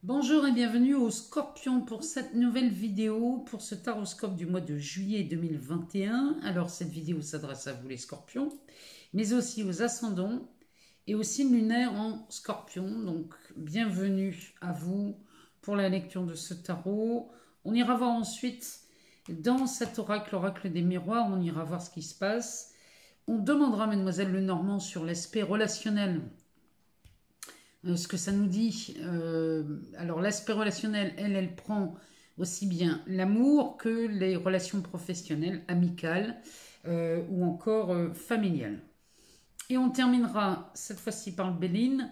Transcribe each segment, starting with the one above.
Bonjour et bienvenue au Scorpion pour cette nouvelle vidéo pour ce taroscope du mois de juillet 2021. Alors cette vidéo s'adresse à vous les Scorpions, mais aussi aux ascendants et aux signes lunaires en Scorpion. Donc bienvenue à vous pour la lecture de ce tarot. On ira voir ensuite dans cet oracle, l'oracle des miroirs, on ira voir ce qui se passe. On demandera à Mademoiselle Lenormand sur l'aspect relationnel. Ce que ça nous dit, alors l'aspect relationnel, elle prend aussi bien l'amour que les relations professionnelles, amicales ou encore familiales. Et on terminera cette fois-ci par le Béline.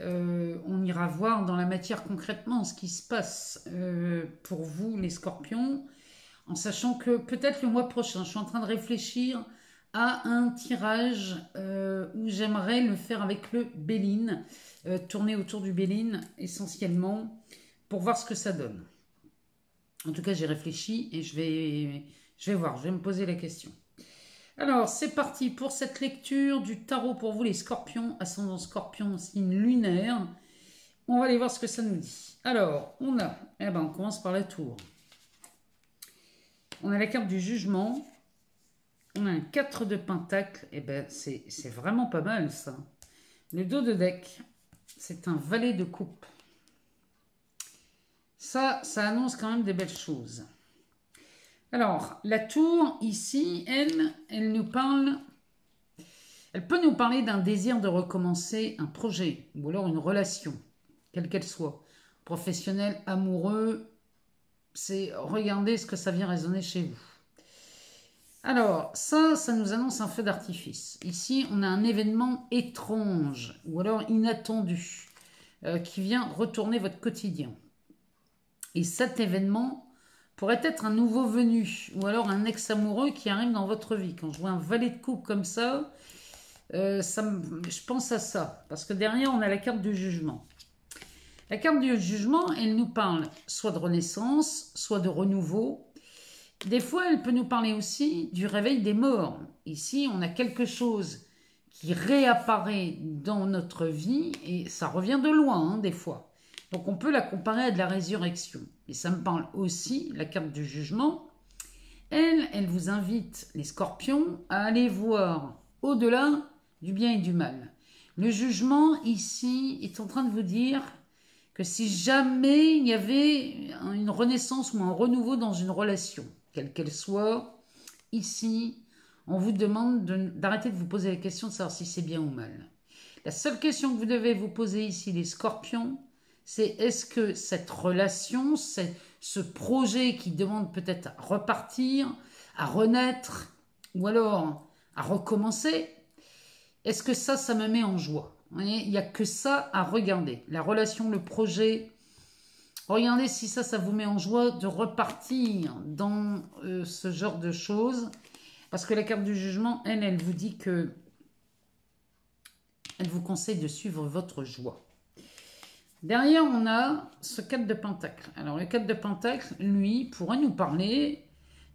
On ira voir dans la matière concrètement ce qui se passe pour vous les Scorpions, en sachant que peut-être le mois prochain, je suis en train de réfléchir à un tirage où j'aimerais le faire avec le Béline, tourner autour du Béline essentiellement pour voir ce que ça donne. En tout cas, j'ai réfléchi et je vais voir, je vais me poser la question. Alors, c'est parti pour cette lecture du tarot pour vous les Scorpions, ascendant Scorpion, signe lunaire. On va aller voir ce que ça nous dit. Alors, on commence par la tour. On a la carte du jugement. On a un 4 de pentacle, et ben c'est vraiment pas mal ça. Le dos de deck, c'est un valet de coupe. Ça annonce quand même des belles choses. Alors, la tour, ici, elle nous parle... Elle peut nous parler d'un désir de recommencer un projet, ou alors une relation, quelle qu'elle soit. Professionnel, amoureux, c'est regarder ce que ça vient résonner chez vous. Alors, ça nous annonce un feu d'artifice. Ici, on a un événement étrange ou alors inattendu qui vient retourner votre quotidien. Et cet événement pourrait être un nouveau venu ou alors un ex-amoureux qui arrive dans votre vie. Quand je vois un valet de coupe comme ça, je pense à ça. Parce que derrière, on a la carte du jugement. La carte du jugement, elle nous parle soit de renaissance, soit de renouveau. Des fois, elle peut nous parler aussi du réveil des morts. Ici, on a quelque chose qui réapparaît dans notre vie et ça revient de loin, des fois. Donc, on peut la comparer à de la résurrection. Et ça me parle aussi, la carte du jugement. Elle vous invite, les Scorpions, à aller voir au-delà du bien et du mal. Le jugement, ici, est en train de vous dire que si jamais il y avait une renaissance ou un renouveau dans une relation, quelle qu'elle soit, ici, on vous demande d'arrêter de vous poser la question de savoir si c'est bien ou mal. La seule question que vous devez vous poser ici, les Scorpions, c'est est-ce que cette relation, ce projet qui demande peut-être à repartir, à renaître, ou alors à recommencer, est-ce que ça me met en joie? Vous voyez, il n'y a que ça à regarder. La relation, le projet... Regardez si ça vous met en joie de repartir dans ce genre de choses. Parce que la carte du jugement, elle vous dit que... Elle vous conseille de suivre votre joie. Derrière, on a ce 4 de pentacle. Alors, le 4 de pentacle, lui, pourrait nous parler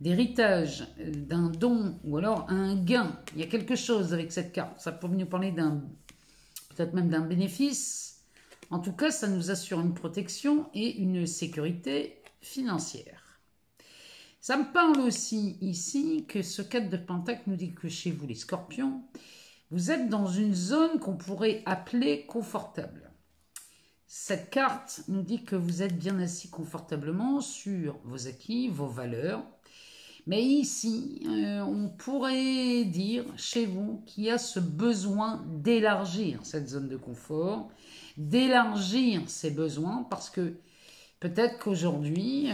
d'héritage, d'un don ou alors un gain. Il y a quelque chose avec cette carte. Ça peut nous parler peut-être même d'un bénéfice. En tout cas, ça nous assure une protection et une sécurité financière. Ça me parle aussi ici que ce 4 de pentacle nous dit que chez vous, les Scorpions, vous êtes dans une zone qu'on pourrait appeler confortable. Cette carte nous dit que vous êtes bien assis confortablement sur vos acquis, vos valeurs. Mais ici, on pourrait dire chez vous qu'il y a ce besoin d'élargir cette zone de confort, d'élargir ses besoins, parce que peut-être qu'aujourd'hui,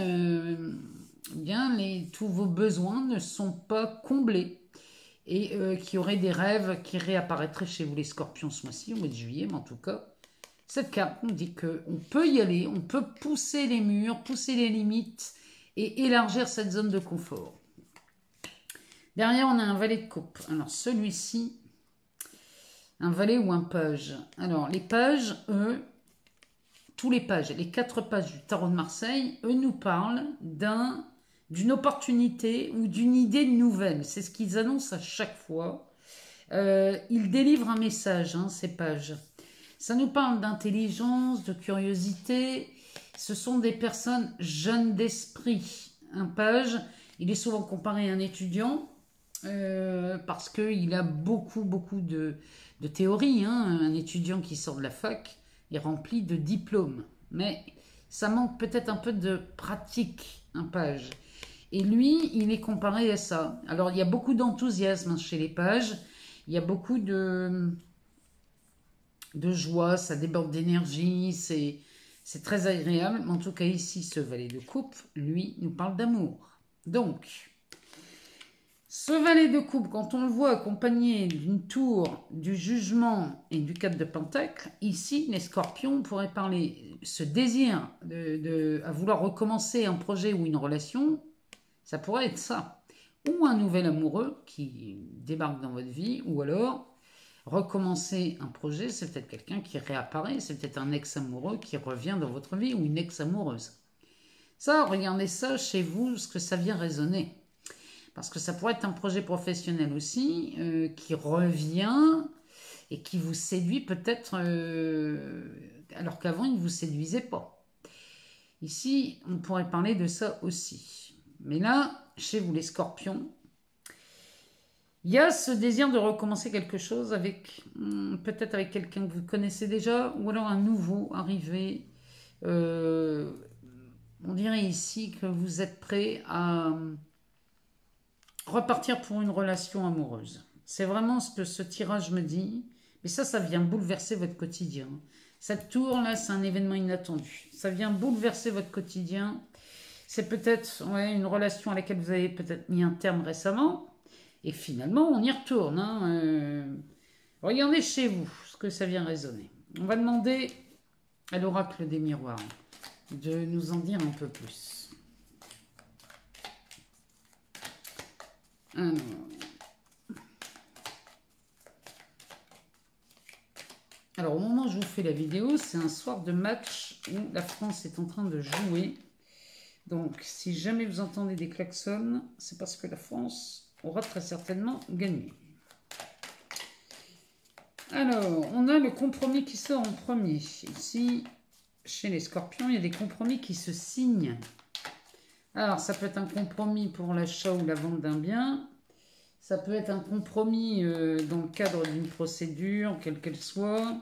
tous vos besoins ne sont pas comblés et qu'il y aurait des rêves qui réapparaîtraient chez vous les Scorpions ce mois-ci, au mois de juillet, mais en tout cas, cette carte nous dit qu'on peut y aller, on peut pousser les murs, pousser les limites et élargir cette zone de confort. Derrière, on a un valet de coupe. Alors, celui-ci, un valet ou un page. Alors, les pages, eux, tous les pages, les 4 pages du tarot de Marseille, eux nous parlent d'une opportunité ou d'une idée nouvelle. C'est ce qu'ils annoncent à chaque fois. Ils délivrent un message, ces pages. Ça nous parle d'intelligence, de curiosité. Ce sont des personnes jeunes d'esprit. Un page, il est souvent comparé à un étudiant parce qu'il a beaucoup de théorie. Hein. Un étudiant qui sort de la fac est rempli de diplômes. Mais ça manque peut-être un peu de pratique, un page. Et lui, il est comparé à ça. Alors, il y a beaucoup d'enthousiasme chez les pages. Il y a beaucoup de joie, ça déborde d'énergie, c'est très agréable. Mais en tout cas, ici, ce valet de coupe, lui, nous parle d'amour. Donc, ce valet de coupe, quand on le voit accompagné d'une tour, du jugement et du 4 de pentacle, ici, les scorpions pourraient parler ce désir à vouloir recommencer un projet ou une relation, ça pourrait être ça. Ou un nouvel amoureux qui débarque dans votre vie, ou alors recommencer un projet, c'est peut-être quelqu'un qui réapparaît, c'est peut-être un ex-amoureux qui revient dans votre vie ou une ex-amoureuse. Ça, regardez ça chez vous, ce que ça vient résonner. Parce que ça pourrait être un projet professionnel aussi, qui revient et qui vous séduit peut-être alors qu'avant il ne vous séduisait pas. Ici, on pourrait parler de ça aussi. Mais là, chez vous les scorpions, il y a ce désir de recommencer quelque chose avec peut-être avec quelqu'un que vous connaissez déjà ou alors un nouveau arrivé. On dirait ici que vous êtes prêt à repartir pour une relation amoureuse. C'est vraiment ce que ce tirage me dit. Mais ça vient bouleverser votre quotidien. Cette tour-là, c'est un événement inattendu. Ça vient bouleverser votre quotidien. C'est peut-être une relation à laquelle vous avez peut-être mis un terme récemment. Et finalement, on y retourne. Hein. Regardez chez vous ce que ça vient résonner. On va demander à l'oracle des miroirs de nous en dire un peu plus. Alors, au moment où je vous fais la vidéo, c'est un soir de match où la France est en train de jouer. Donc, si jamais vous entendez des klaxons, c'est parce que la France aura très certainement gagné. Alors, on a le compromis qui sort en premier. Ici, chez les scorpions, il y a des compromis qui se signent. Alors, ça peut être un compromis pour l'achat ou la vente d'un bien. Ça peut être un compromis dans le cadre d'une procédure, quelle qu'elle soit.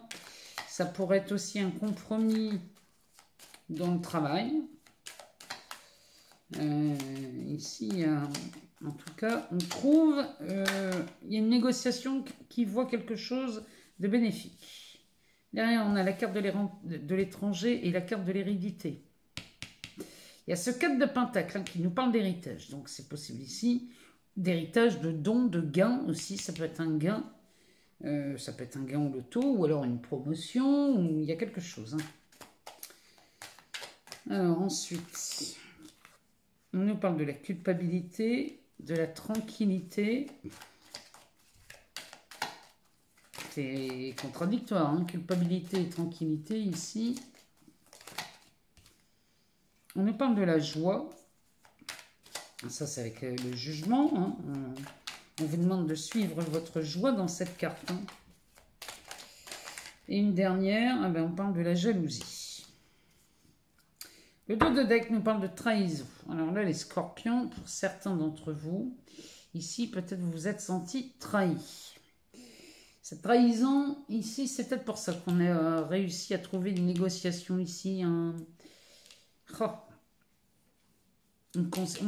Ça pourrait être aussi un compromis dans le travail. Ici, en tout cas, on trouve il y a une négociation qui voit quelque chose de bénéfique. Derrière, on a la carte de l'étranger et la carte de l'hérédité. Il y a ce 4 de pentacle qui nous parle d'héritage. Donc, c'est possible ici d'héritage, de dons, de gains aussi. Ça peut être un gain. Ça peut être un gain au loto ou alors une promotion. Ou il y a quelque chose. Alors, ensuite, on nous parle de la culpabilité, de la tranquillité. C'est contradictoire, hein, culpabilité et tranquillité ici. On nous parle de la joie. Ça, c'est avec le jugement. Hein. On vous demande de suivre votre joie dans cette carte. Hein. Et une dernière, on parle de la jalousie. Le dos de deck nous parle de trahison. Alors là, les scorpions, pour certains d'entre vous, ici, peut-être vous vous êtes sentis trahis. Cette trahison, ici, c'est peut-être pour ça qu'on a réussi à trouver une négociation ici. On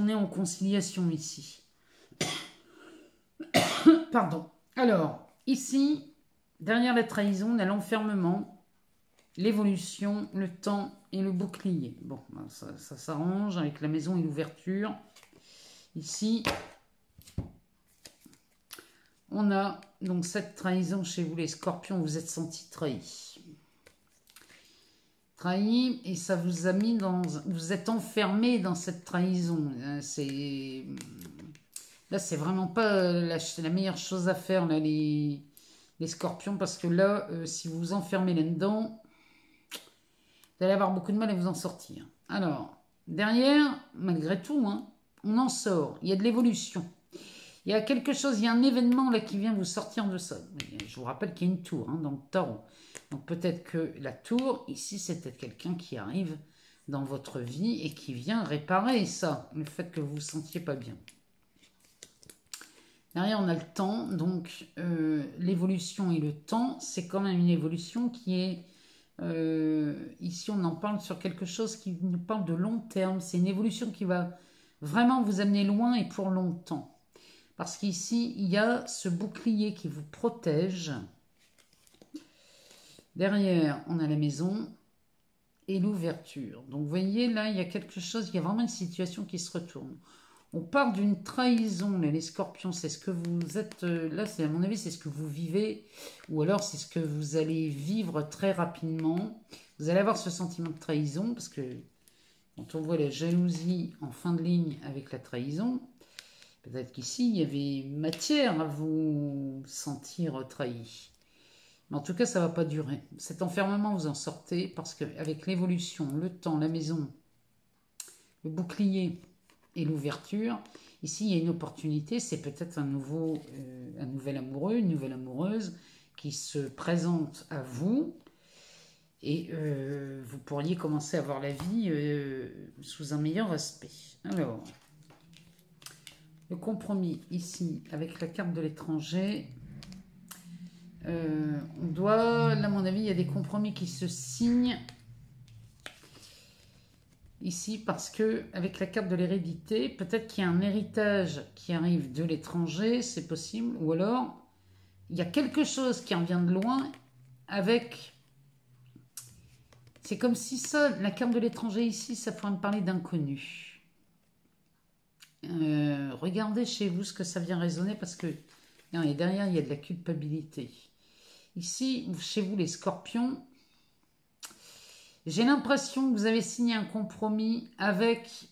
est en conciliation ici. Pardon. Alors, ici, derrière la trahison, on a l'enfermement, l'évolution, le temps et le bouclier. Bon, ça s'arrange avec la maison et l'ouverture. Ici, on a donc cette trahison chez vous, les scorpions, vous êtes sentis trahis. Trahi, et ça vous a mis dans... Vous êtes enfermé dans cette trahison. Là, c'est vraiment pas la meilleure chose à faire, là, les scorpions, parce que là, si vous vous enfermez là-dedans, vous allez avoir beaucoup de mal à vous en sortir. Alors, derrière, malgré tout, hein, on en sort. Il y a de l'évolution. Il y a quelque chose, il y a un événement là qui vient vous sortir de ça. Je vous rappelle qu'il y a une tour dans le tarot. Donc peut-être que la tour, ici, c'est peut-être quelqu'un qui arrive dans votre vie et qui vient réparer ça, le fait que vous vous sentiez pas bien. Derrière, on a le temps, donc l'évolution et le temps, c'est quand même une évolution qui est... ici, on en parle sur quelque chose qui nous parle de long terme. C'est une évolution qui va vraiment vous amener loin et pour longtemps. Parce qu'ici, il y a ce bouclier qui vous protège. Derrière, on a la maison et l'ouverture. Donc, vous voyez, là, il y a quelque chose, il y a vraiment une situation qui se retourne. On parle d'une trahison, là, les scorpions, c'est ce que vous êtes... là, c'est à mon avis, c'est ce que vous vivez. Ou alors, c'est ce que vous allez vivre très rapidement. Vous allez avoir ce sentiment de trahison, parce que quand on voit la jalousie en fin de ligne avec la trahison... Peut-être qu'ici, il y avait matière à vous sentir trahi. Mais en tout cas, ça ne va pas durer. Cet enfermement, vous en sortez parce qu'avec l'évolution, le temps, la maison, le bouclier et l'ouverture, ici, il y a une opportunité. C'est peut-être un nouvel amoureux, une nouvelle amoureuse qui se présente à vous. Et vous pourriez commencer à voir la vie sous un meilleur aspect. Alors... Le compromis ici, avec la carte de l'étranger, on doit, là à mon avis, il y a des compromis qui se signent ici parce que avec la carte de l'hérédité, peut-être qu'il y a un héritage qui arrive de l'étranger, c'est possible, ou alors il y a quelque chose qui en vient de loin avec... C'est comme si ça, la carte de l'étranger ici, ça pourrait me parler d'inconnu. Regardez chez vous ce que ça vient résonner parce que et derrière il y a de la culpabilité. Ici, chez vous les scorpions, j'ai l'impression que vous avez signé un compromis avec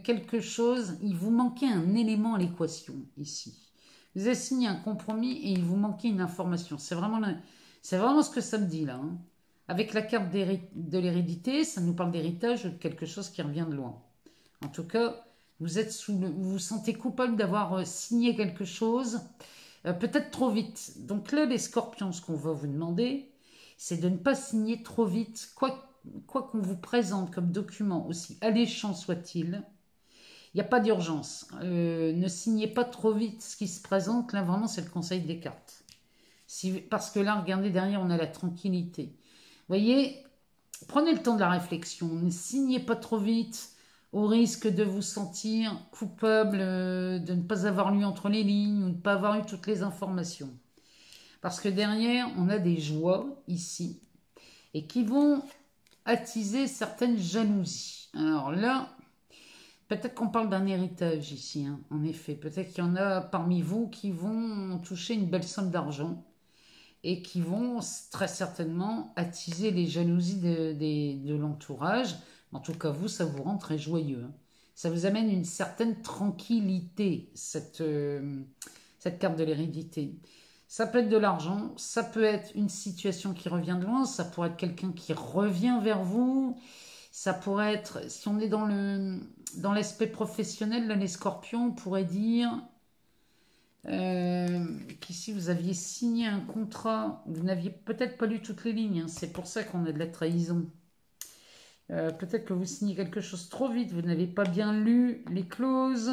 quelque chose, il vous manquait un élément à l'équation ici. Vous avez signé un compromis et il vous manquait une information. C'est vraiment ce que ça me dit là. Hein. Avec la carte de l'hérédité, ça nous parle d'héritage ou de quelque chose qui revient de loin. En tout cas, vous vous sentez coupable d'avoir signé quelque chose, peut-être trop vite. Donc là, les scorpions, ce qu'on va vous demander, c'est de ne pas signer trop vite, quoi qu'on vous présente comme document, aussi alléchant soit-il. Il n'y a pas d'urgence. Ne signez pas trop vite ce qui se présente. Là, vraiment, c'est le conseil des cartes. Parce que là, regardez, derrière, on a la tranquillité. Vous voyez, prenez le temps de la réflexion. Ne signez pas trop vite, au risque de vous sentir coupable, de ne pas avoir lu entre les lignes ou de ne pas avoir eu toutes les informations. Parce que derrière, on a des joies ici et qui vont attiser certaines jalousies. Alors là, peut-être qu'on parle d'un héritage ici, hein, en effet. Peut-être qu'il y en a parmi vous qui vont toucher une belle somme d'argent et qui vont très certainement attiser les jalousies de l'entourage. En tout cas, vous, ça vous rend très joyeux. Hein. Ça vous amène une certaine tranquillité, cette carte de l'hérédité. Ça peut être de l'argent, ça peut être une situation qui revient de loin, ça pourrait être quelqu'un qui revient vers vous, ça pourrait être, si on est dans l'aspect professionnel, là, les scorpions, on pourrait dire qu'ici vous aviez signé un contrat, vous n'aviez peut-être pas lu toutes les lignes, hein, c'est pour ça qu'on a de la trahison. Peut-être que vous signez quelque chose trop vite, vous n'avez pas bien lu les clauses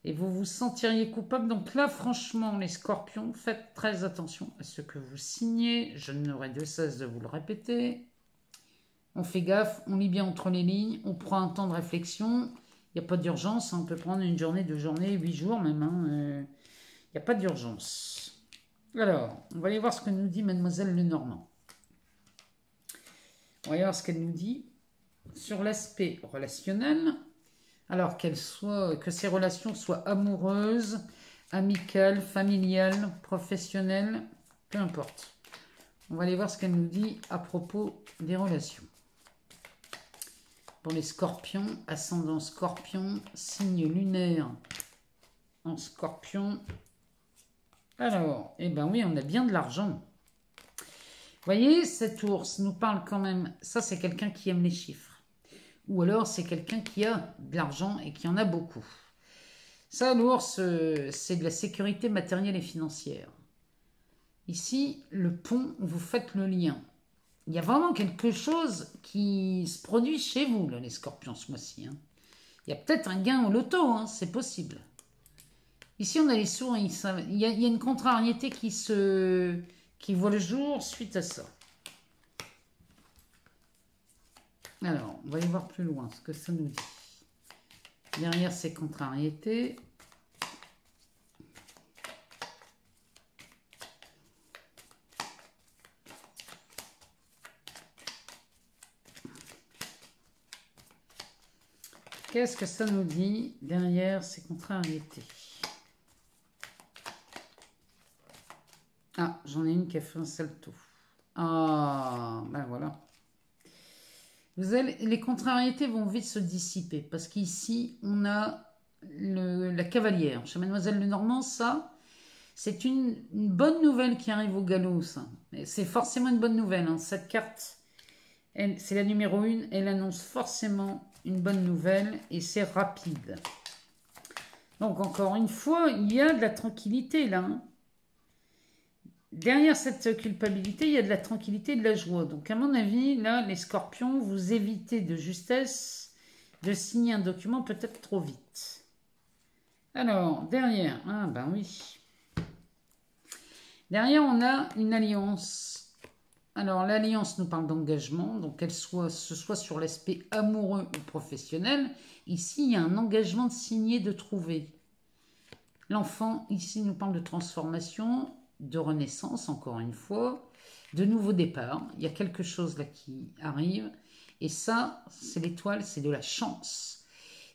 et vous vous sentiriez coupable. Donc là, franchement, les scorpions, faites très attention à ce que vous signez. Je n'aurai de cesse de vous le répéter. On fait gaffe, on lit bien entre les lignes, on prend un temps de réflexion. Il n'y a pas d'urgence, hein, on peut prendre une journée, 2 journées, 8 jours même. Il n'y a pas d'urgence. Alors, on va aller voir ce que nous dit Mademoiselle Lenormand. On va voir ce qu'elle nous dit sur l'aspect relationnel. Alors que ces relations soient amoureuses, amicales, familiales, professionnelles, peu importe. On va aller voir ce qu'elle nous dit à propos des relations. Pour les scorpions, ascendant scorpion, signe lunaire en scorpion. Alors, eh ben oui, on a bien de l'argent. Vous voyez, cet ours nous parle quand même, ça c'est quelqu'un qui aime les chiffres. Ou alors c'est quelqu'un qui a de l'argent et qui en a beaucoup. Ça, l'ours, c'est de la sécurité matérielle et financière. Ici, le pont, vous faites le lien. Il y a vraiment quelque chose qui se produit chez vous, là, les scorpions, ce mois-ci. Hein. Il y a peut-être un gain au loto, hein, c'est possible. Ici, on a les souris. Il y a une contrariété qui voit le jour suite à ça. Alors, on va aller voir plus loin ce que ça nous dit. Derrière ces contrariétés, qu'est-ce que ça nous dit derrière ces contrariétés? Ah, j'en ai une qui a fait un salto. Ah, ben voilà. Les contrariétés vont vite se dissiper parce qu'ici, on a la cavalière. Chez Mademoiselle Lenormand, ça, c'est une bonne nouvelle qui arrive au galop, ça. C'est forcément une bonne nouvelle. Hein. Cette carte, c'est la numéro 1. Elle annonce forcément une bonne nouvelle et c'est rapide. Donc, encore une fois, il y a de la tranquillité là. Hein. Derrière cette culpabilité, il y a de la tranquillité et de la joie. Donc, à mon avis, là, les scorpions, vous évitez de justesse de signer un document peut-être trop vite. Alors, derrière, ah ben oui. Derrière, on a une alliance. Alors, l'alliance nous parle d'engagement, donc ce soit sur l'aspect amoureux ou professionnel. Ici, il y a un engagement de signer, de trouver. L'enfant, ici, nous parle de transformation, de renaissance, encore une fois, de nouveau départ. Il y a quelque chose là qui arrive. Et ça, c'est l'étoile, c'est de la chance.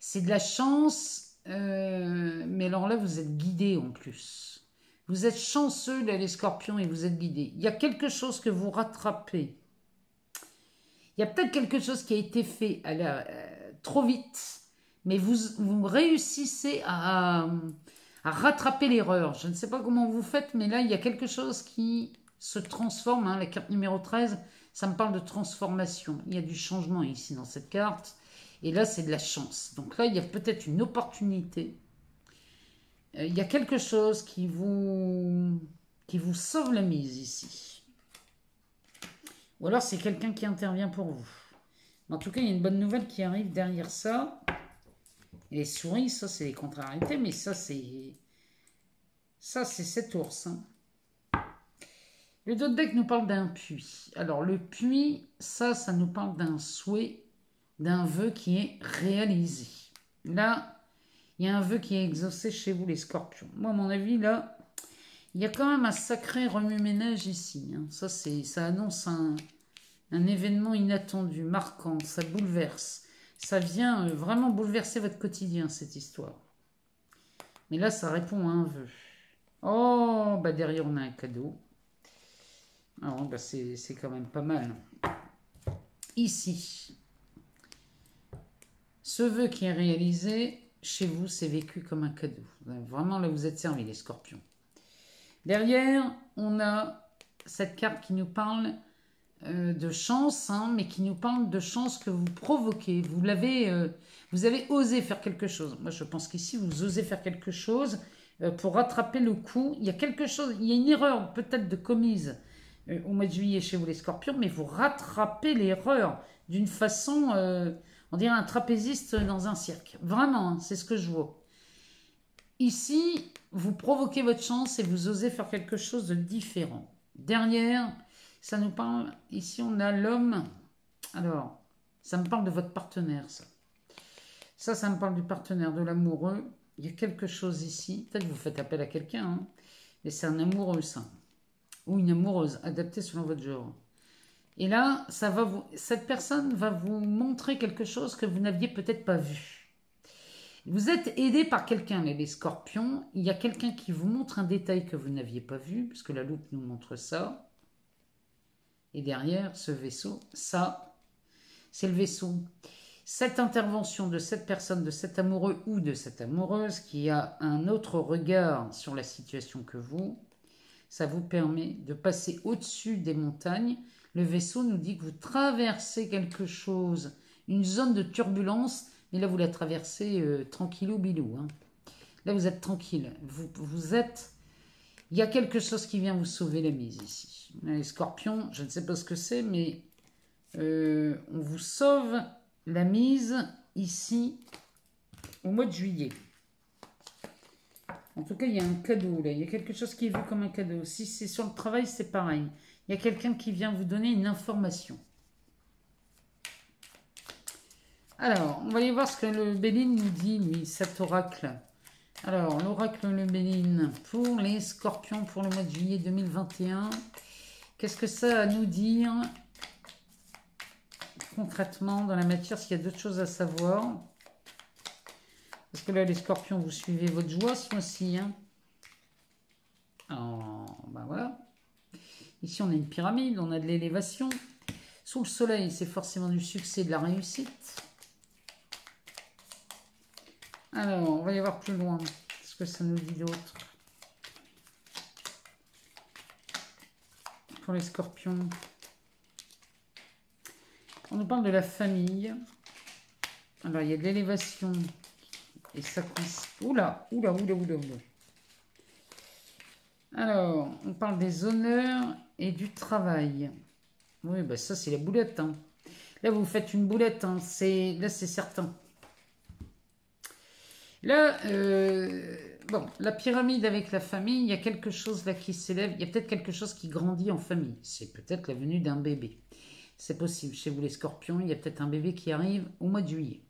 C'est de la chance, mais alors là, vous êtes guidé en plus. Vous êtes chanceux, là, les scorpions, et vous êtes guidés. Il y a quelque chose que vous rattrapez. Il y a peut-être quelque chose qui a été fait trop vite, mais vous réussissez à rattraper l'erreur. Je ne sais pas comment vous faites, mais là, il y a quelque chose qui se transforme. Hein. La carte numéro 13, ça me parle de transformation. Il y a du changement ici dans cette carte. Et là, c'est de la chance. Donc là, il y a peut-être une opportunité. Il y a quelque chose qui vous sauve la mise ici. Ou alors, c'est quelqu'un qui intervient pour vous. En tout cas, il y a une bonne nouvelle qui arrive derrière ça. Et les souris, ça, c'est les contrariétés, mais ça, c'est cet ours. Hein. Le dos de deck nous parle d'un puits. Alors, le puits, ça nous parle d'un souhait, d'un vœu qui est réalisé. Là, il y a un vœu qui est exaucé chez vous, les scorpions. Moi, à mon avis, là, il y a quand même un sacré remue-ménage ici. Hein. Ça annonce un événement inattendu, marquant, ça bouleverse. Ça vient vraiment bouleverser votre quotidien, cette histoire. Mais là, ça répond à un vœu. Oh, bah derrière, on a un cadeau. Alors, bah c'est quand même pas mal. Ici, ce vœu qui est réalisé, chez vous, c'est vécu comme un cadeau. Vraiment, là, vous êtes servis, les scorpions. Derrière, on a cette carte qui nous parle de chance, hein, mais qui nous parle de chance que vous provoquez. Vous avez osé faire quelque chose. Moi, je pense qu'ici, vous osez faire quelque chose pour rattraper le coup. Il y a quelque chose, il y a une erreur peut-être de commise au mois de juillet chez vous, les scorpions, mais vous rattrapez l'erreur d'une façon, on dirait un trapéziste dans un cirque. Vraiment, hein, c'est ce que je vois. Ici, vous provoquez votre chance et vous osez faire quelque chose de différent. Derrière, ça nous parle, ici on a l'homme. Alors, ça me parle de votre partenaire, ça. Ça me parle du partenaire, de l'amoureux. Il y a quelque chose ici. Peut-être que vous faites appel à quelqu'un, hein, mais c'est un amoureux, ça. Ou une amoureuse, adaptée selon votre genre. Et là, cette personne va vous montrer quelque chose que vous n'aviez peut-être pas vu. Vous êtes aidé par quelqu'un, les scorpions. Il y a quelqu'un qui vous montre un détail que vous n'aviez pas vu, puisque la loupe nous montre ça. Et derrière, ce vaisseau, ça, c'est le vaisseau. Cette intervention de cette personne, de cet amoureux ou de cette amoureuse qui a un autre regard sur la situation que vous, ça vous permet de passer au-dessus des montagnes. Le vaisseau nous dit que vous traversez quelque chose, une zone de turbulence, mais là vous la traversez tranquillou bilou. Hein. Là, vous êtes tranquille. Vous êtes... Il y a quelque chose qui vient vous sauver la mise ici. Les scorpions, je ne sais pas ce que c'est, mais on vous sauve la mise ici au mois de juillet. En tout cas, il y a un cadeau là. Il y a quelque chose qui est vu comme un cadeau. Si c'est sur le travail, c'est pareil. Il y a quelqu'un qui vient vous donner une information. Alors, on va aller voir ce que le Béline nous dit, lui, cet oracle. Alors, l'oracle le Béline pour les scorpions pour le mois de juillet 2021. Qu'est-ce que ça a à nous dire concrètement dans la matière, s'il y a d'autres choses à savoir? Parce que là, les scorpions, vous suivez votre joie ce mois-ci. Hein. Ben voilà. Ici, on a une pyramide, on a de l'élévation. Sous le soleil, c'est forcément du succès, de la réussite. Alors, on va y voir plus loin. Qu'est-ce que ça nous dit d'autre? Pour les scorpions. On nous parle de la famille. Alors, il y a de l'élévation. Et ça... Oula. Alors, on parle des honneurs et du travail. Oui, ben ça, c'est la boulette. Hein. Là, vous faites une boulette. Hein. Là, c'est certain. Là, bon, la pyramide avec la famille, il y a quelque chose là qui s'élève. Il y a peut-être quelque chose qui grandit en famille. C'est peut-être la venue d'un bébé. C'est possible. Chez vous, les scorpions, il y a peut-être un bébé qui arrive au mois de juillet.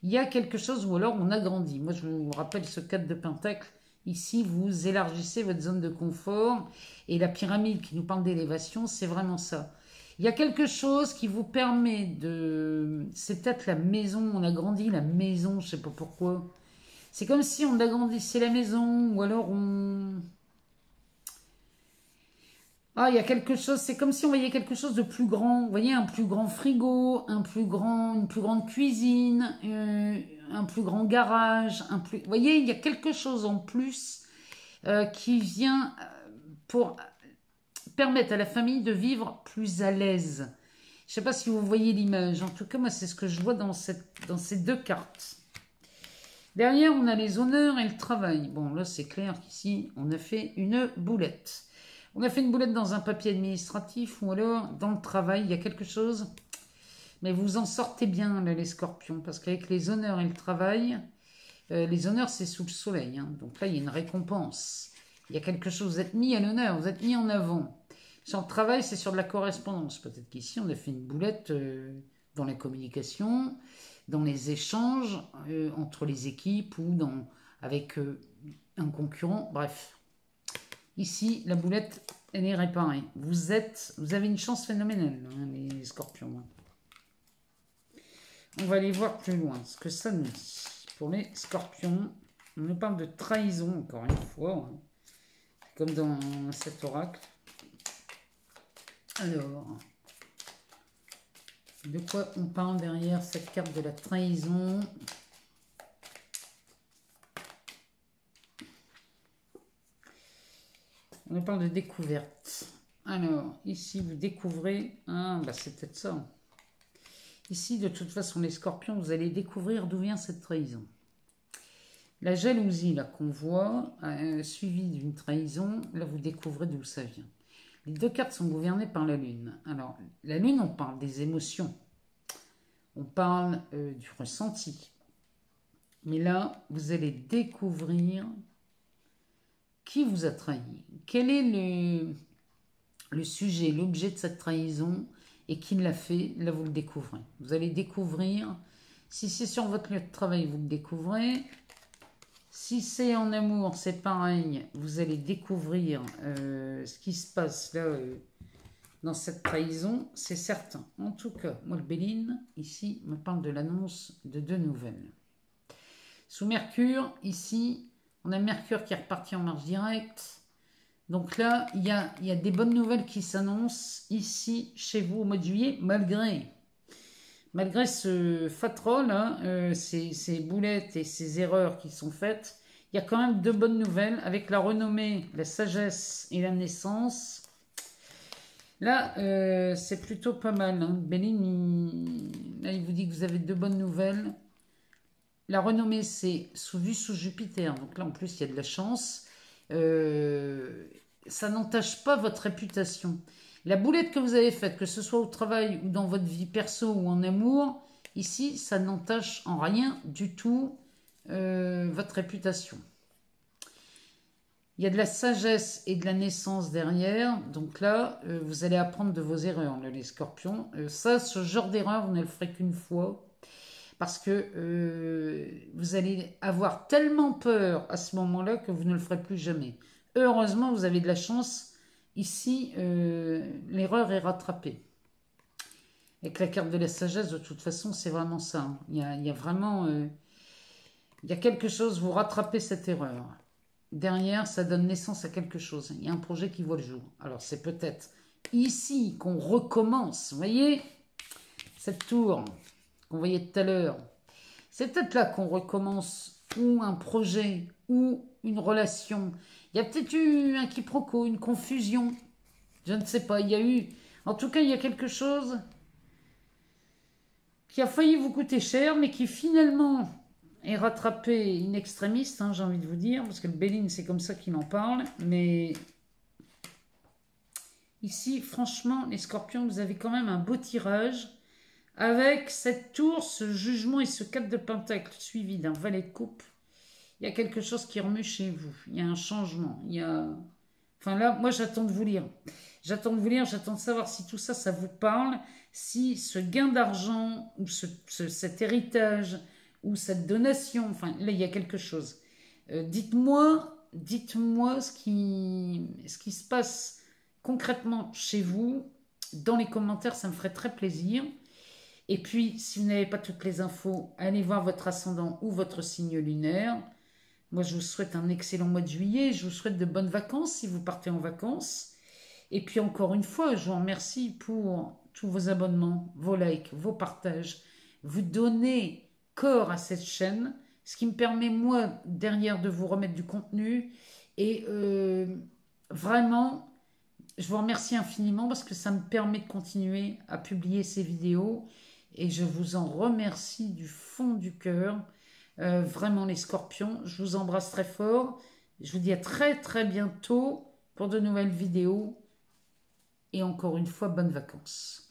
Il y a quelque chose ou alors on agrandit. Moi, je vous rappelle ce 4 de pentacle. Ici, vous élargissez votre zone de confort. Et la pyramide qui nous parle d'élévation, c'est vraiment ça. Il y a quelque chose qui vous permet de... C'est peut-être la maison. On agrandit la maison, je ne sais pas pourquoi. C'est comme si on agrandissait la maison ou alors on... Ah, il y a quelque chose, c'est comme si on voyait quelque chose de plus grand. Vous voyez, un plus grand frigo, une plus grande cuisine, un plus grand garage. Vous voyez, il y a quelque chose en plus qui vient pour permettre à la famille de vivre plus à l'aise. Je ne sais pas si vous voyez l'image. En tout cas, moi, c'est ce que je vois dans ces deux cartes. Derrière, on a les honneurs et le travail. Bon, là, c'est clair qu'ici, on a fait une boulette. On a fait une boulette dans un papier administratif ou alors dans le travail, il y a quelque chose. Mais vous en sortez bien, là, les scorpions, parce qu'avec les honneurs et le travail, les honneurs, c'est sous le soleil. Hein, donc là, il y a une récompense. Il y a quelque chose, vous êtes mis à l'honneur, vous êtes mis en avant. Sur le travail, c'est sur de la correspondance. Peut-être qu'ici, on a fait une boulette dans la communication, dans les échanges entre les équipes ou avec un concurrent, bref. Ici, la boulette, elle est réparée. Vous avez une chance phénoménale, hein, les scorpions. Hein. On va aller voir plus loin ce que ça nous dit. Pour les scorpions, on nous parle de trahison, encore une fois. Hein. Comme dans cet oracle. Alors, de quoi on parle derrière cette carte de la trahison ? On nous parle de découverte. Alors, ici, vous découvrez... Ah, bah c'est peut-être ça. Ici, de toute façon, les scorpions, vous allez découvrir d'où vient cette trahison. La jalousie, là, qu'on voit, suivie d'une trahison, là, vous découvrez d'où ça vient. Les deux cartes sont gouvernées par la Lune. Alors, la Lune, on parle des émotions. On parle du ressenti. Mais là, vous allez découvrir... Qui vous a trahi? Quel est le sujet, l'objet de cette trahison et qui l'a fait? Là, vous le découvrez. Vous allez découvrir, si c'est sur votre lieu de travail, vous le découvrez. Si c'est en amour, c'est pareil. Vous allez découvrir ce qui se passe là dans cette trahison, c'est certain. En tout cas, moi, le Béline, ici, me parle de l'annonce de deux nouvelles. Sous Mercure, ici... On a Mercure qui est reparti en marche directe. Donc là, il y a des bonnes nouvelles qui s'annoncent ici, chez vous, au mois de juillet, malgré ce fatrol, hein, ces boulettes et ces erreurs qui sont faites. Il y a quand même deux bonnes nouvelles avec la renommée, la sagesse et la naissance. Là, c'est plutôt pas mal. Hein. Béline, là, il vous dit que vous avez deux bonnes nouvelles. La renommée, c'est vue sous Jupiter. Donc là, en plus, il y a de la chance. Ça n'entache pas votre réputation. La boulette que vous avez faite, que ce soit au travail ou dans votre vie perso ou en amour, ici, ça n'entache en rien du tout votre réputation. Il y a de la sagesse et de la naissance derrière. Donc là, vous allez apprendre de vos erreurs, là, les scorpions. Ce genre d'erreur, vous ne le ferez qu'une fois. Parce que vous allez avoir tellement peur à ce moment-là que vous ne le ferez plus jamais. Heureusement, vous avez de la chance. Ici, l'erreur est rattrapée. Avec la carte de la sagesse, de toute façon, c'est vraiment ça. Hein. Il y a vraiment... il y a quelque chose, vous rattrapez cette erreur. Derrière, ça donne naissance à quelque chose. Il y a un projet qui voit le jour. Alors, c'est peut-être ici qu'on recommence. Vous voyez, cette tour qu'on voyait tout à l'heure. C'est peut-être là qu'on recommence ou un projet ou une relation. Il y a peut-être eu un quiproquo, une confusion. Je ne sais pas. Il y a eu... En tout cas, il y a quelque chose qui a failli vous coûter cher, mais qui finalement est rattrapé in extremis, hein, j'ai envie de vous dire, parce que le Béline, c'est comme ça qu'il en parle. Mais ici, franchement, les scorpions, vous avez quand même un beau tirage. Avec cette tour, ce jugement et ce 4 de pentacle suivi d'un valet de coupe, il y a quelque chose qui remue chez vous. Il y a un changement. Il y a... Enfin là, moi j'attends de vous lire. J'attends de vous lire, j'attends de savoir si tout ça, ça vous parle. Si ce gain d'argent ou cet héritage ou cette donation, enfin là il y a quelque chose. Dites-moi ce qui se passe concrètement chez vous. Dans les commentaires, ça me ferait très plaisir. Et puis, si vous n'avez pas toutes les infos, allez voir votre ascendant ou votre signe lunaire. Moi, je vous souhaite un excellent mois de juillet. Je vous souhaite de bonnes vacances si vous partez en vacances. Et puis, encore une fois, je vous remercie pour tous vos abonnements, vos likes, vos partages. Vous donnez corps à cette chaîne, ce qui me permet, moi, derrière, de vous remettre du contenu. Et vraiment, je vous remercie infiniment parce que ça me permet de continuer à publier ces vidéos. Et je vous en remercie du fond du cœur. Vraiment les scorpions, je vous embrasse très fort. Je vous dis à très très bientôt pour de nouvelles vidéos. Et encore une fois, bonnes vacances.